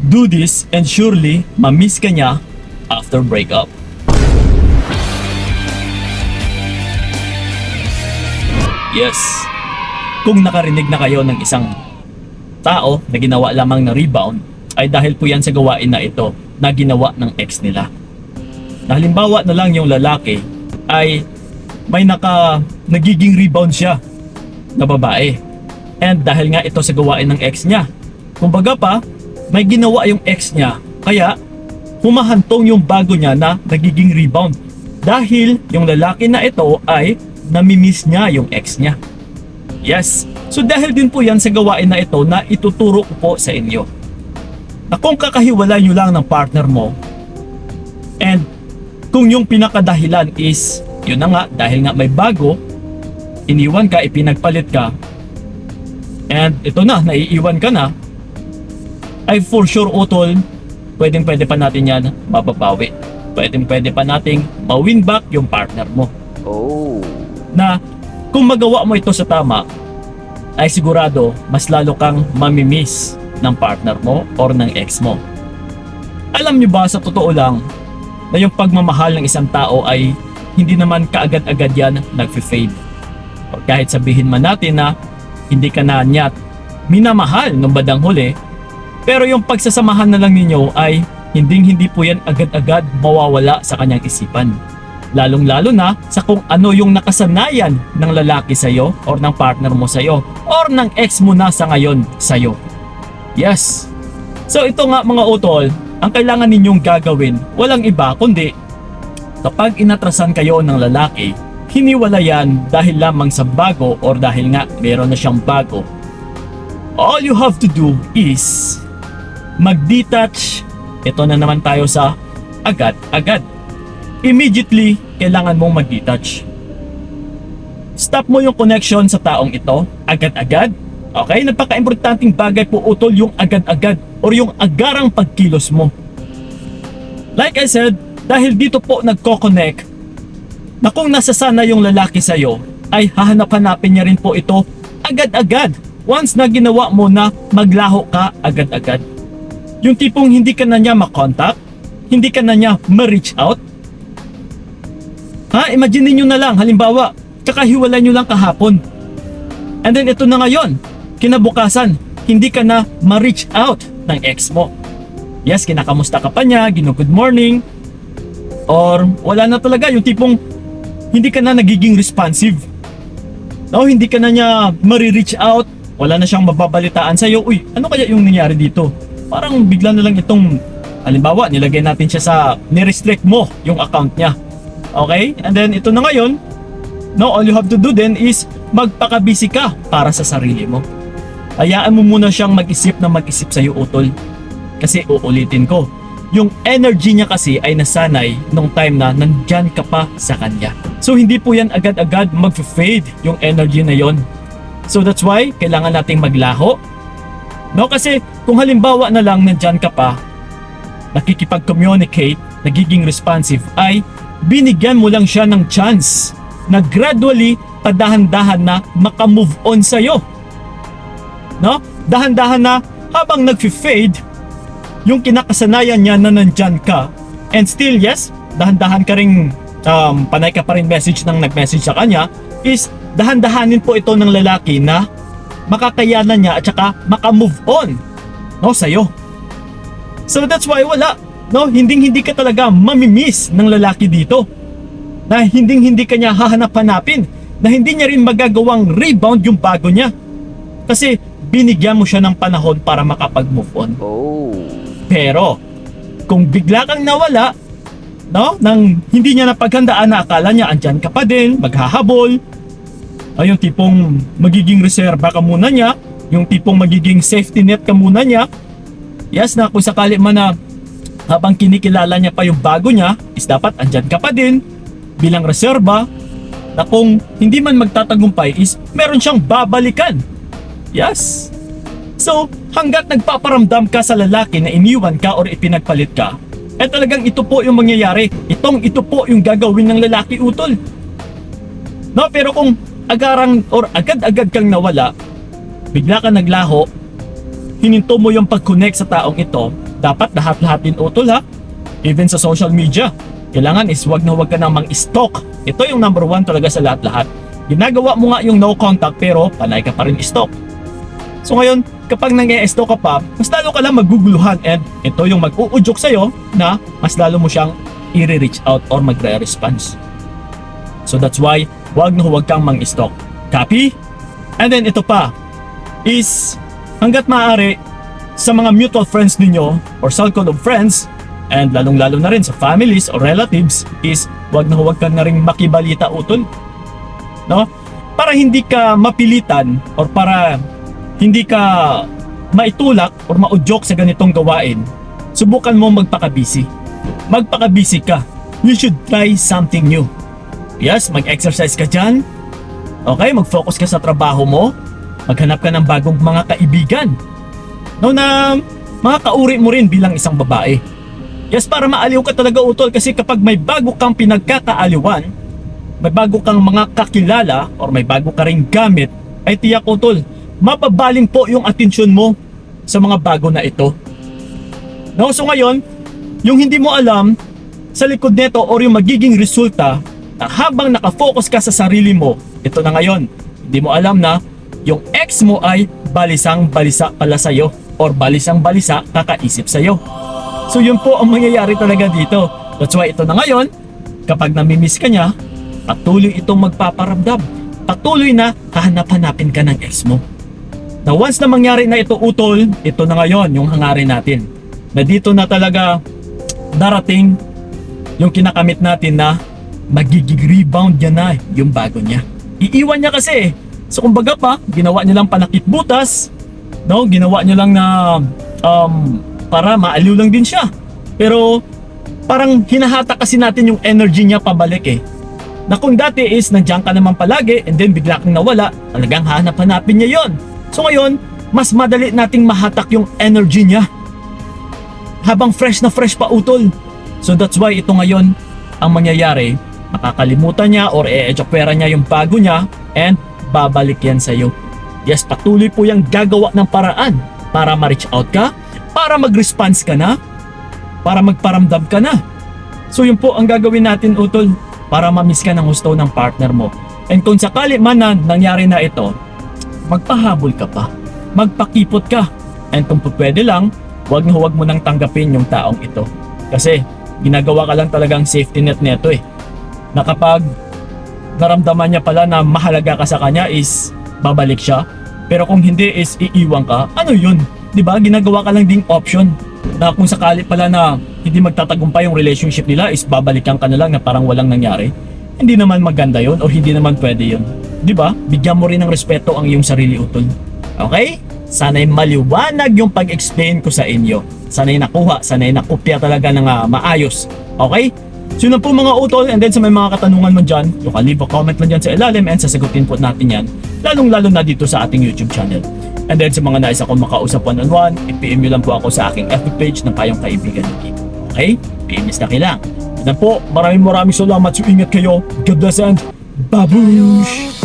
do this and surely ma-miss ka niya after breakup. Yes, kung nakarinig na kayo ng isang tao na ginawa lamang na rebound, ay dahil po yan sa gawain na ito na ginawa ng ex nila. Na halimbawa na lang yung lalaki ay may nagiging rebound siya na babae. And dahil nga ito sa gawain ng ex niya, kumbaga pa, may ginawa yung ex niya, kaya humahantong yung bago niya na nagiging rebound. Dahil yung lalaki na ito ay namimiss niya yung ex niya. Yes, so dahil din po yan sa gawain na ito na ituturo ko po sa inyo. Na kung kakahiwalay nyo lang ng partner mo, and kung yung pinakadahilan is, yun na nga, dahil nga may bago, iniwan ka, ipinagpalit ka, and ito na, naiiwan ka na, ay for sure utol, pwede pa natin yan mababawi. Pwede pa nating ma-win back yung partner mo. Oh. Na kung magawa mo ito sa tama, ay sigurado mas lalo kang mamimiss ng partner mo or ng ex mo. Alam nyo ba sa totoo lang na yung pagmamahal ng isang tao ay hindi naman kaagad-agad yan nagfe-fade. O kahit sabihin man natin na hindi ka na niya minamahal nung badang huli, pero yung pagsasamahan na lang ninyo ay hindi po yan agad-agad mawawala sa kanyang isipan. Lalong-lalo na sa kung ano yung nakasanayan ng lalaki sa'yo or ng partner mo sa'yo or ng ex mo na sa ngayon sa'yo. Yes. So ito nga mga utol, ang kailangan ninyong gagawin, walang iba kundi kapag inatrasan kayo ng lalaki, hiniwala yan dahil lamang sa bago or dahil nga meron na siyang bago. All you have to do is mag-detach. Ito na naman tayo sa agad-agad. Immediately, kailangan mong mag-detach. Stop mo yung connection sa taong ito, agad-agad. Okay? Napaka-importanting bagay po utol yung agad-agad or yung agarang pagkilos mo. Like I said, dahil dito po nagko-connect na kung nasasana yung lalaki sa'yo, ay hahanap-hanapin niya rin po ito agad-agad. Once na ginawa mo na maglaho ka agad-agad. Yung tipong hindi ka na niya makontak, hindi ka na niya ma-reach out. Ha? Imagine niyo na lang, halimbawa, kakahiwalay niyo lang kahapon. And then ito na ngayon, kinabukasan, hindi ka na ma-reach out ng ex mo. Yes, kinakamusta ka pa niya, good morning, or wala na talaga, yung tipong hindi ka na nagiging responsive. No, hindi ka na niya ma-reach out, wala na siyang mababalitaan sa'yo. Uy, ano kaya yung nangyari dito? Parang bigla na lang itong, halimbawa, nilagay natin siya sa, nirestrict mo yung account niya. Okay? And then ito na ngayon, no, all you have to do then is magpaka-busy ka para sa sarili mo. Hayaan mo muna siyang mag-isip sa'yo utol. Kasi uulitin ko, yung energy niya kasi ay nasanay nung time na nandyan ka pa sa kanya. So hindi po yan agad-agad mag-fade yung energy na yon. So that's why kailangan nating maglaho. No, kasi kung halimbawa na lang nandyan ka pa, nakikipag-communicate, nagiging responsive, ay binigyan mo lang siya ng chance na gradually, padahan-dahan na makamove on sa'yo. No? Dahan-dahan na habang nag-fade, yung kinakasanayan niya na nandyan ka, and still yes, dahan-dahan ka rin, panay ka pa rin message ng nag-message sa kanya, is dahan-dahanin po ito ng lalaki na makakayanan niya at saka makamove on, no, sa'yo. So that's why wala, no, hindi ka talaga mamimiss ng lalaki dito. Na hindi ka niya hahanap-hanapin, na hindi niya rin magagawang rebound yung bago niya. Kasi binigyan mo siya ng panahon para makapag-move on. Oh. Pero kung bigla kang nawala, no, nang hindi niya napaghandaan na akala niya andyan ka pa din, maghahabol, ay yung tipong magiging reserba ka muna niya, yung tipong magiging safety net ka muna niya. Yes, na kung sakali man na habang kinikilala niya pa yung bago niya, is dapat andyan ka pa din bilang reserba, na kung hindi man magtatagumpay is meron siyang babalikan. Yes. So, hanggat nagpaparamdam ka sa lalaki na iniwan ka or ipinagpalit ka, eh talagang ito po yung mangyayari. Ito po yung gagawin ng lalaki utol. No, pero kung agarang or agad-agad kang nawala, bigla ka naglaho, hininto mo yung pag-connect sa taong ito, dapat lahat-lahat din utol ha. Even sa social media, kailangan is wag na wag ka nang mang-stalk. Ito yung number 1 talaga sa lahat-lahat. Ginagawa mo nga yung no contact pero panay ka pa rin stalk. So ngayon, kapag nang-e-stalk ka pa, mas lalo ka lang maguguluhan and ito yung mag-uudyok sa'yo na mas lalo mo siyang i-reach out or magre-response. So that's why, wag na huwag kang mang-stalk. Copy? And then ito pa, is hanggat maaari sa mga mutual friends ninyo or circle of friends, and lalong-lalo na rin sa families or relatives, is wag na huwag kang na rin makibalita utol. No? Para hindi ka mapilitan or para hindi ka maitulak or maudyok sa ganitong gawain, subukan mo magpaka-busy. Magpaka-busy ka. You should try something new. Yes, mag-exercise ka dyan. Okay, mag-focus ka sa trabaho mo. Maghanap ka ng bagong mga kaibigan. No, na mga kauri mo rin bilang isang babae. Yes, para maaliw ka talaga utol, kasi kapag may bago kang pinagkakaaliwan, may bago kang mga kakilala or may bago ka ring gamit, ay tiyak utol, mapabaling po yung atensyon mo sa mga bago na ito. No, so ngayon, yung hindi mo alam sa likod nito or yung magiging resulta na habang nakafocus ka sa sarili mo, ito na ngayon, hindi mo alam na yung ex mo ay balisang-balisa pala sa'yo or balisang-balisa kakaisip sa'yo. So yun po ang mangyayari talaga dito. That's why ito na ngayon, kapag namimiss ka niya, patuloy itong magpaparamdam. Patuloy na hahanap-hanapin ka ng ex mo. Na once na mangyari na ito utol, ito na ngayon yung hangarin natin. Na dito na talaga darating yung kinakamit natin na magiging rebound niya na yung bago niya. Iiwan niya kasi. So kumbaga pa, ginawa niya lang panakip butas. No? Ginawa niya lang na para maaliw lang din siya. Pero parang hinahata kasi natin yung energy niya pabalik eh. Na kung dati is nandiyan ka naman palagi and then bigla kang nawala, talagang hanap-hanapin niya yon. So ngayon, mas madali nating mahatak yung energy niya habang fresh na fresh pa utol. So that's why ito ngayon ang mangyayari, makakalimutan niya or e-ejopera niya yung bago niya and babalik yan sa'yo. Yes, patuloy po yung gagawa ng paraan para ma-reach out ka, para mag-response ka na, para magparamdam ka na. So yun po ang gagawin natin utol para ma-miss ka ng gusto ng partner mo. And kung sakali man na nangyari na ito, magpahabol ka pa, magpakipot ka. And kung pwede lang, huwag mo nang tanggapin yung taong ito. Kasi ginagawa ka lang talagang safety net neto eh. Na kapag naramdaman niya pala na mahalaga ka sa kanya is babalik siya. Pero kung hindi is iiwan ka, ano yun? Diba? Ginagawa ka lang ding option. Na kung sakali pala na hindi magtatagumpay yung relationship nila is babalikan ka na lang na parang walang nangyari. Hindi naman maganda yun o hindi naman pwede yun. Diba? Bigyan mo rin ng respeto ang iyong sarili utol. Okay? Sana'y maliwanag yung pag-explain ko sa inyo. Sana'y nakuha, sana'y nakopya talaga ng maayos. Okay? So yun na po mga utol, and then sa may mga katanungan mo dyan, you can leave a comment lang dyan sa ilalim and sasagutin po natin yan, lalong-lalo na dito sa ating YouTube channel. And then sa mga nais akong makausap one-on-one, i-PM nyo lang po ako sa aking FB page ng Payong Kaibigan ni Kim. Okay? PMS na kailang. Yan po, maraming salamat, so ingat kayo. God bless and babush!